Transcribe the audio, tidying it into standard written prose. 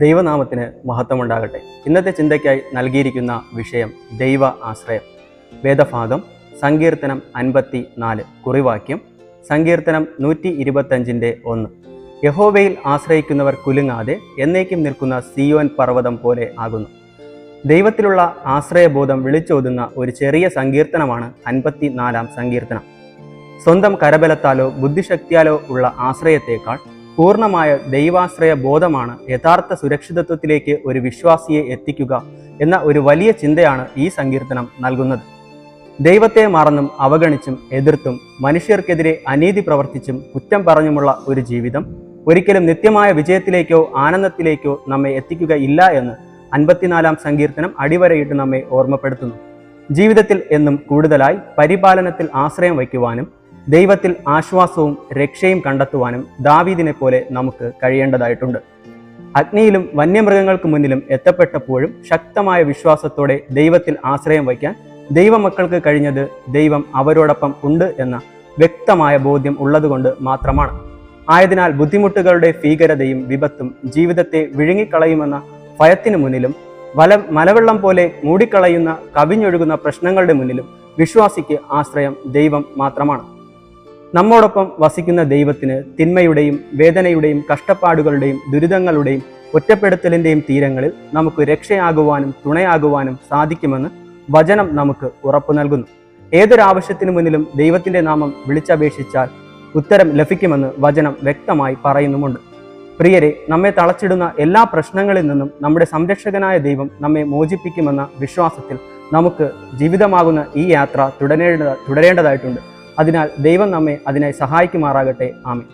ദൈവനാമത്തിന് മഹത്വമുണ്ടാകട്ടെ. ഇന്നത്തെ ചിന്തയ്ക്കായി നൽകിയിരിക്കുന്ന വിഷയം ദൈവ ആശ്രയം. വേദഭാഗം സങ്കീർത്തനം 54, കുറിവാക്യം സങ്കീർത്തനം 125:1. യഹോവയിൽ ആശ്രയിക്കുന്നവർ കുലുങ്ങാതെ എന്നേക്കും നിൽക്കുന്ന സിയോൻ പർവ്വതം പോലെ ആകുന്നു. ദൈവത്തിലുള്ള ആശ്രയബോധം വിളിച്ചോതുന്ന ഒരു ചെറിയ സങ്കീർത്തനമാണ് 54-ാം സങ്കീർത്തനം. സ്വന്തം കരബലത്താലോ ബുദ്ധിശക്തിയാലോ ഉള്ള ആശ്രയത്തേക്കാൾ പൂർണ്ണമായ ദൈവാശ്രയ ബോധമാണ് യഥാർത്ഥ സുരക്ഷിതത്വത്തിലേക്ക് ഒരു വിശ്വാസിയെ എത്തിക്കുക എന്ന ഒരു വലിയ ചിന്തയാണ് ഈ സങ്കീർത്തനം നൽകുന്നത്. ദൈവത്തെ മറന്നും അവഗണിച്ചും എതിർത്തും മനുഷ്യർക്കെതിരെ അനീതി പ്രവർത്തിച്ചും കുറ്റം പറഞ്ഞുമുള്ള ഒരു ജീവിതം ഒരിക്കലും നിത്യമായ വിജയത്തിലേക്കോ ആനന്ദത്തിലേക്കോ നമ്മെ എത്തിക്കുകയില്ല എന്ന് 54-ാം സങ്കീർത്തനം അടിവരയിട്ട് നമ്മെ ഓർമ്മപ്പെടുത്തുന്നു. ജീവിതത്തിൽ എന്നും കൂടുതലായി പരിപാലനത്തിൽ ആശ്രയം വയ്ക്കുവാനും ദൈവത്തിൽ ആശ്വാസവും രക്ഷയും കണ്ടെത്തുവാനും ദാവീദിനെ പോലെ നമുക്ക് കഴിയേണ്ടതായിട്ടുണ്ട്. അഗ്നിയിലും വന്യമൃഗങ്ങൾക്ക് മുന്നിലും എത്തപ്പെട്ടപ്പോഴും ശക്തമായ വിശ്വാസത്തോടെ ദൈവത്തിൽ ആശ്രയം വയ്ക്കാൻ ദൈവമക്കൾക്ക് കഴിഞ്ഞത് ദൈവം അവരോടൊപ്പം ഉണ്ട് എന്ന വ്യക്തമായ ബോധ്യം ഉള്ളതുകൊണ്ട് മാത്രമാണ്. ആയതിനാൽ ബുദ്ധിമുട്ടുകളുടെ ഭീകരതയും വിപത്തും ജീവിതത്തെ വിഴുങ്ങിക്കളയുമെന്ന ഭയത്തിനു മുന്നിലും മലവെള്ളം പോലെ മൂടിക്കളയുന്ന കവിഞ്ഞൊഴുകുന്ന പ്രശ്നങ്ങളുടെ മുന്നിലും വിശ്വാസിക്ക് ആശ്രയം ദൈവം മാത്രമാണ്. നമ്മോടൊപ്പം വസിക്കുന്ന ദൈവത്തിന് തിന്മയുടെയും വേദനയുടെയും കഷ്ടപ്പാടുകളുടെയും ദുരിതങ്ങളുടെയും ഒറ്റപ്പെടുത്തലിൻ്റെയും തീരങ്ങളിൽ നമുക്ക് രക്ഷയാകുവാനും തുണയാകുവാനും സാധിക്കുമെന്ന് വചനം നമുക്ക് ഉറപ്പു നൽകുന്നു. ഏതൊരാവശ്യത്തിനു മുന്നിലും ദൈവത്തിൻ്റെ നാമം വിളിച്ചപേക്ഷിച്ചാൽ ഉത്തരം ലഭിക്കുമെന്ന് വചനം വ്യക്തമായി പറയുന്നുമുണ്ട്. പ്രിയരെ, നമ്മെ തളച്ചിടുന്ന എല്ലാ പ്രശ്നങ്ങളിൽ നിന്നും നമ്മുടെ സംരക്ഷകനായ ദൈവം നമ്മെ മോചിപ്പിക്കുമെന്ന വിശ്വാസത്തിൽ നമുക്ക് ജീവിതമാകുന്ന ഈ യാത്ര തുടരേണ്ടതായിട്ടുണ്ട്. അതിനാൽ ദൈവം നമ്മെ അതിനായി സഹായിക്കുമാറാകട്ടെ. ആമേൻ.